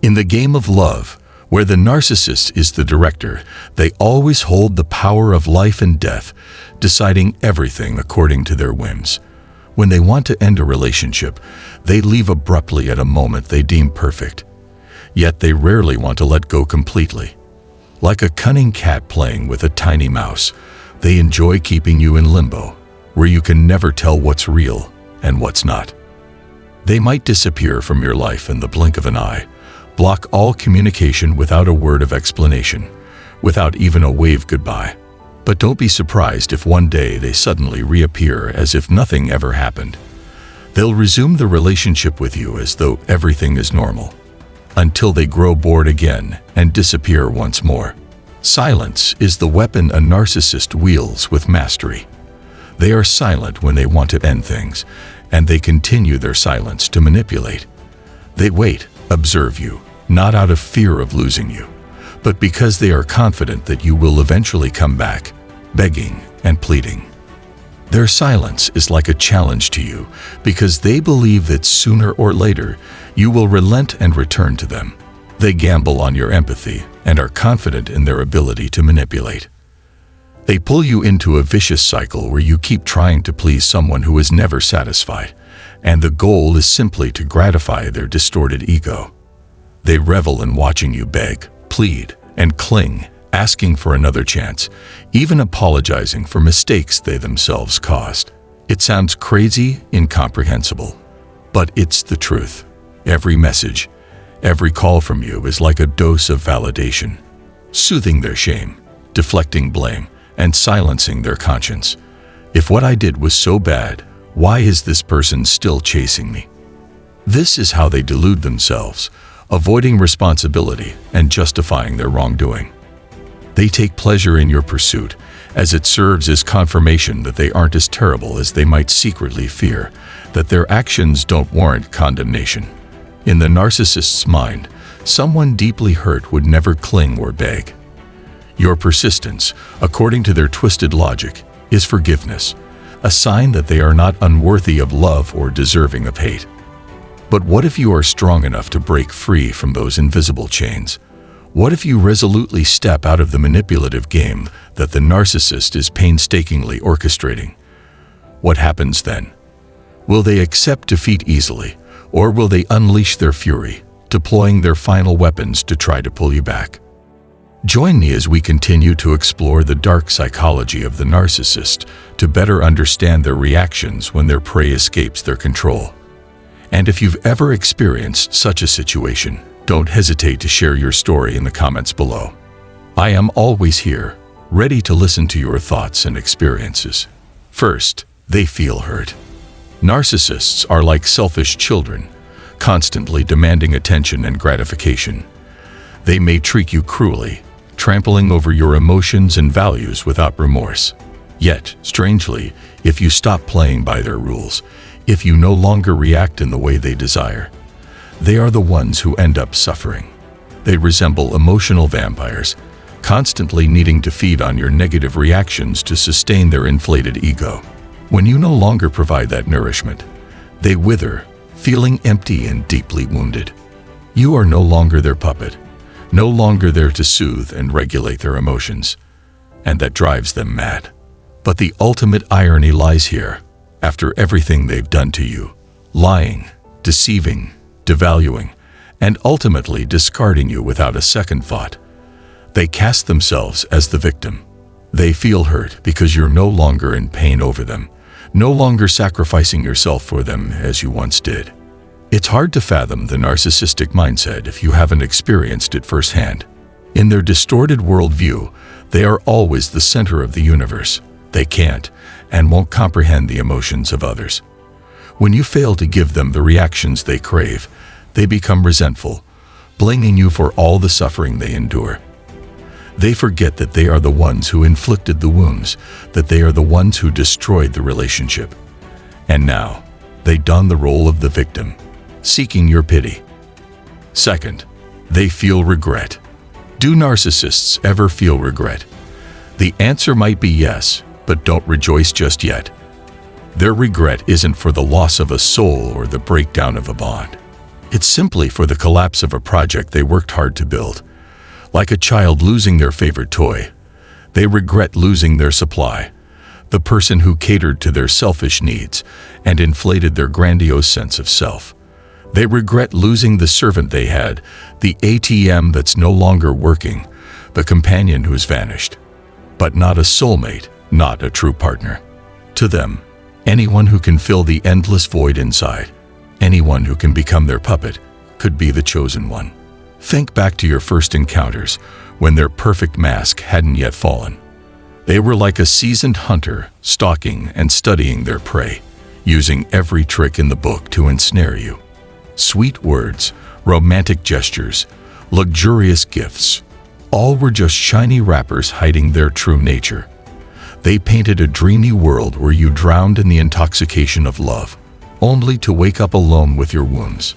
In the game of love, where the narcissist is the director, they always hold the power of life and death, deciding everything according to their whims. When they want to end a relationship, they leave abruptly at a moment they deem perfect. Yet they rarely want to let go completely. Like a cunning cat playing with a tiny mouse, they enjoy keeping you in limbo, where you can never tell what's real and what's not. They might disappear from your life in the blink of an eye, block all communication without a word of explanation, without even a wave goodbye. But don't be surprised if one day they suddenly reappear as if nothing ever happened. They'll resume the relationship with you as though everything is normal, until they grow bored again and disappear once more. Silence is the weapon a narcissist wields with mastery. They are silent when they want to end things, and they continue their silence to manipulate. They wait, observe you, not out of fear of losing you, but because they are confident that you will eventually come back, begging and pleading. Their silence is like a challenge to you because they believe that sooner or later you will relent and return to them. They gamble on your empathy and are confident in their ability to manipulate. They pull you into a vicious cycle where you keep trying to please someone who is never satisfied, and the goal is simply to gratify their distorted ego. They revel in watching you beg, plead, and cling, asking for another chance, even apologizing for mistakes they themselves caused. It sounds crazy, incomprehensible, but it's the truth. Every message, every call from you is like a dose of validation, soothing their shame, deflecting blame, and silencing their conscience. If what I did was so bad, why is this person still chasing me? This is how they delude themselves, avoiding responsibility and justifying their wrongdoing. They take pleasure in your pursuit, as it serves as confirmation that they aren't as terrible as they might secretly fear, that their actions don't warrant condemnation. In the narcissist's mind, someone deeply hurt would never cling or beg. Your persistence, according to their twisted logic, is forgiveness, a sign that they are not unworthy of love or deserving of hate. But what if you are strong enough to break free from those invisible chains? What if you resolutely step out of the manipulative game that the narcissist is painstakingly orchestrating? What happens then? Will they accept defeat easily, or will they unleash their fury, deploying their final weapons to try to pull you back? Join me as we continue to explore the dark psychology of the narcissist to better understand their reactions when their prey escapes their control. And if you've ever experienced such a situation, don't hesitate to share your story in the comments below. I am always here, ready to listen to your thoughts and experiences. First, they feel hurt. Narcissists are like selfish children, constantly demanding attention and gratification. They may treat you cruelly, trampling over your emotions and values without remorse. Yet, strangely, if you stop playing by their rules, if you no longer react in the way they desire, they are the ones who end up suffering. They resemble emotional vampires, constantly needing to feed on your negative reactions to sustain their inflated ego. When you no longer provide that nourishment, they wither, feeling empty and deeply wounded. You are no longer their puppet, no longer there to soothe and regulate their emotions, and that drives them mad. But the ultimate irony lies here. After everything they've done to you, lying, deceiving, devaluing, and ultimately discarding you without a second thought, they cast themselves as the victim. They feel hurt because you're no longer in pain over them, no longer sacrificing yourself for them as you once did. It's hard to fathom the narcissistic mindset if you haven't experienced it firsthand. In their distorted worldview, they are always the center of the universe. They can't and won't comprehend the emotions of others. When you fail to give them the reactions they crave, they become resentful, blaming you for all the suffering they endure. They forget that they are the ones who inflicted the wounds, that they are the ones who destroyed the relationship. And now, they don the role of the victim, seeking your pity. Second, they feel regret. Do narcissists ever feel regret? The answer might be yes, but don't rejoice just yet. Their regret isn't for the loss of a soul or the breakdown of a bond. It's simply for the collapse of a project they worked hard to build. Like a child losing their favorite toy, they regret losing their supply, the person who catered to their selfish needs and inflated their grandiose sense of self. They regret losing the servant they had, the ATM that's no longer working, the companion who's vanished. But not a soulmate, not a true partner. To them, anyone who can fill the endless void inside, anyone who can become their puppet, could be the chosen one. Think back to your first encounters, when their perfect mask hadn't yet fallen. They were like a seasoned hunter, stalking and studying their prey, using every trick in the book to ensnare you. Sweet words, romantic gestures, luxurious gifts, all were just shiny wrappers hiding their true nature. They painted a dreamy world where you drowned in the intoxication of love, only to wake up alone with your wounds.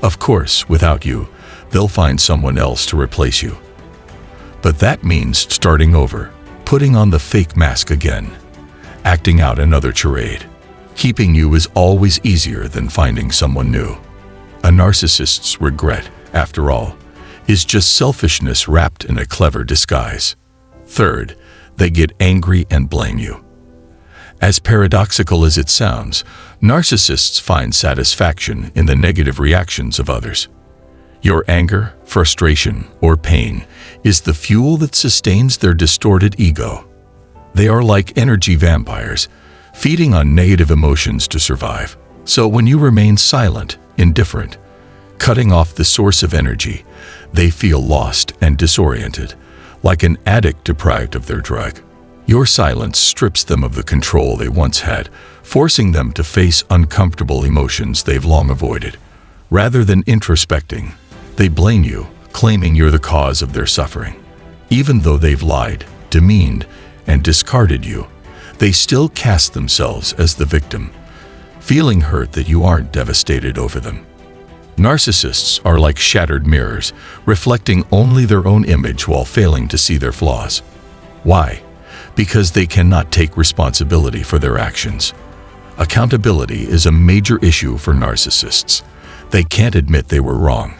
Of course, without you, they'll find someone else to replace you. But that means starting over, putting on the fake mask again, acting out another charade. Keeping you is always easier than finding someone new. A narcissist's regret, after all, is just selfishness wrapped in a clever disguise. Third, they get angry and blame you. As paradoxical as it sounds, narcissists find satisfaction in the negative reactions of others. Your anger, frustration, or pain is the fuel that sustains their distorted ego. They are like energy vampires, feeding on negative emotions to survive. So when you remain silent, indifferent, cutting off the source of energy, they feel lost and disoriented, like an addict deprived of their drug. Your silence strips them of the control they once had, forcing them to face uncomfortable emotions they've long avoided. Rather than introspecting, they blame you, claiming you're the cause of their suffering. Even though they've lied, demeaned, and discarded you, they still cast themselves as the victim, feeling hurt that you aren't devastated over them. Narcissists are like shattered mirrors, reflecting only their own image while failing to see their flaws. Why? Because they cannot take responsibility for their actions. Accountability is a major issue for narcissists. They can't admit they were wrong.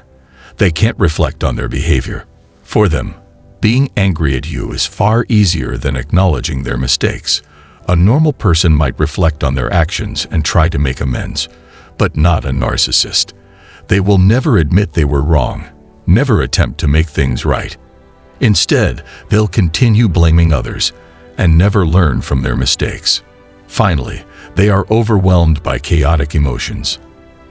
They can't reflect on their behavior. For them, being angry at you is far easier than acknowledging their mistakes. A normal person might reflect on their actions and try to make amends, but not a narcissist. They will never admit they were wrong, never attempt to make things right. Instead, they'll continue blaming others and never learn from their mistakes. Finally, they are overwhelmed by chaotic emotions.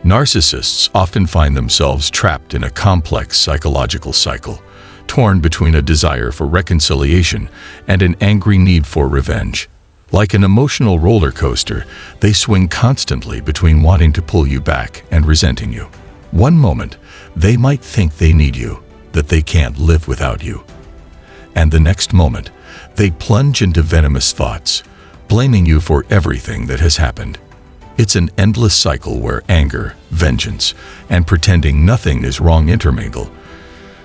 Narcissists often find themselves trapped in a complex psychological cycle, torn between a desire for reconciliation and an angry need for revenge. Like an emotional roller coaster, they swing constantly between wanting to pull you back and resenting you. One moment, they might think they need you, that they can't live without you. And the next moment, they plunge into venomous thoughts, blaming you for everything that has happened. It's an endless cycle where anger, vengeance, and pretending nothing is wrong intermingle,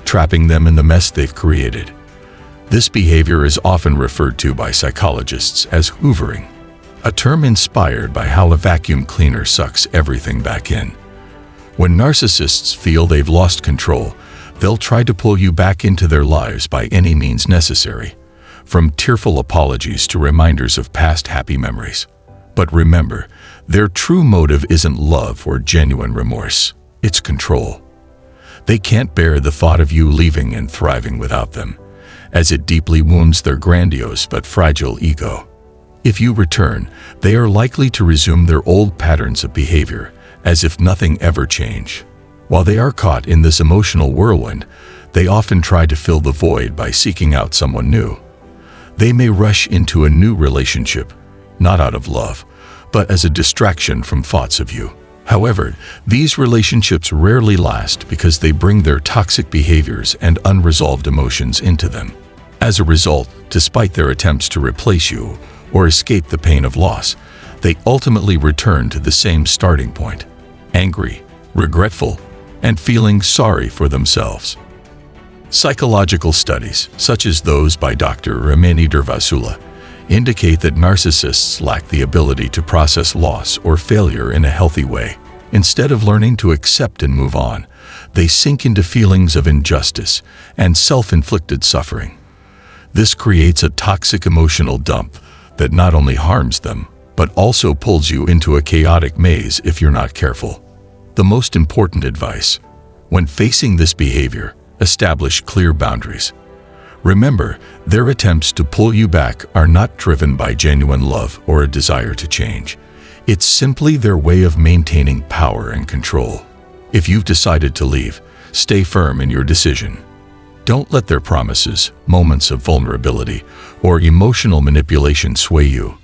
trapping them in the mess they've created. This behavior is often referred to by psychologists as hoovering, a term inspired by how a vacuum cleaner sucks everything back in. When narcissists feel they've lost control, they'll try to pull you back into their lives by any means necessary, from tearful apologies to reminders of past happy memories. But remember, their true motive isn't love or genuine remorse, it's control. They can't bear the thought of you leaving and thriving without them, as it deeply wounds their grandiose but fragile ego. If you return, they are likely to resume their old patterns of behavior, as if nothing ever changed. While they are caught in this emotional whirlwind, they often try to fill the void by seeking out someone new. They may rush into a new relationship, not out of love, but as a distraction from thoughts of you. However, these relationships rarely last because they bring their toxic behaviors and unresolved emotions into them. As a result, despite their attempts to replace you or escape the pain of loss, they ultimately return to the same starting point: angry, regretful, and feeling sorry for themselves. Psychological studies, such as those by Dr. Ramani Durvasula, indicate that narcissists lack the ability to process loss or failure in a healthy way. Instead of learning to accept and move on, they sink into feelings of injustice and self-inflicted suffering. This creates a toxic emotional dump that not only harms them, but also pulls you into a chaotic maze if you're not careful. The most important advice: when facing this behavior, establish clear boundaries. Remember, their attempts to pull you back are not driven by genuine love or a desire to change. It's simply their way of maintaining power and control. If you've decided to leave, stay firm in your decision. Don't let their promises, moments of vulnerability, or emotional manipulation sway you.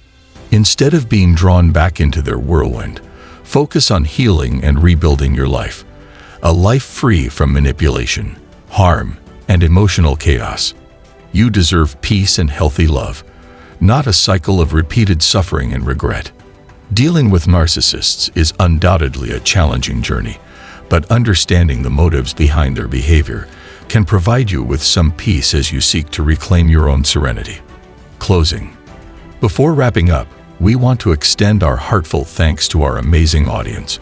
Instead of being drawn back into their whirlwind, focus on healing and rebuilding your life. A life free from manipulation, harm, and emotional chaos. You deserve peace and healthy love, not a cycle of repeated suffering and regret. Dealing with narcissists is undoubtedly a challenging journey, but understanding the motives behind their behavior can provide you with some peace as you seek to reclaim your own serenity. Closing. Before wrapping up, we want to extend our heartfelt thanks to our amazing audience,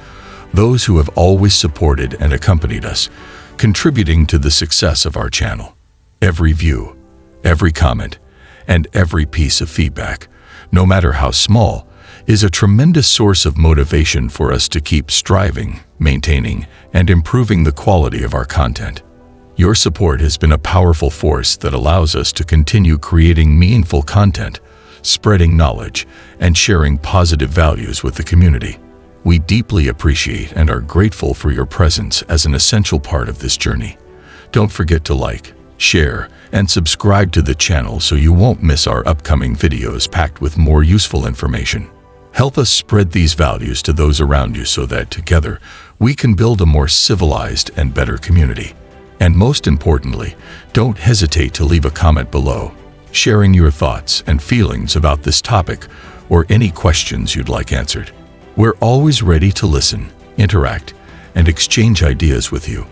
those who have always supported and accompanied us, contributing to the success of our channel. Every view, every comment, and every piece of feedback, no matter how small, is a tremendous source of motivation for us to keep striving, maintaining, and improving the quality of our content. Your support has been a powerful force that allows us to continue creating meaningful content, spreading knowledge, and sharing positive values with the community. We deeply appreciate and are grateful for your presence as an essential part of this journey. Don't forget to like, share, and subscribe to the channel so you won't miss our upcoming videos packed with more useful information. Help us spread these values to those around you so that together we can build a more civilized and better community. And most importantly, don't hesitate to leave a comment below, sharing your thoughts and feelings about this topic or any questions you'd like answered. We're always ready to listen, interact, and exchange ideas with you.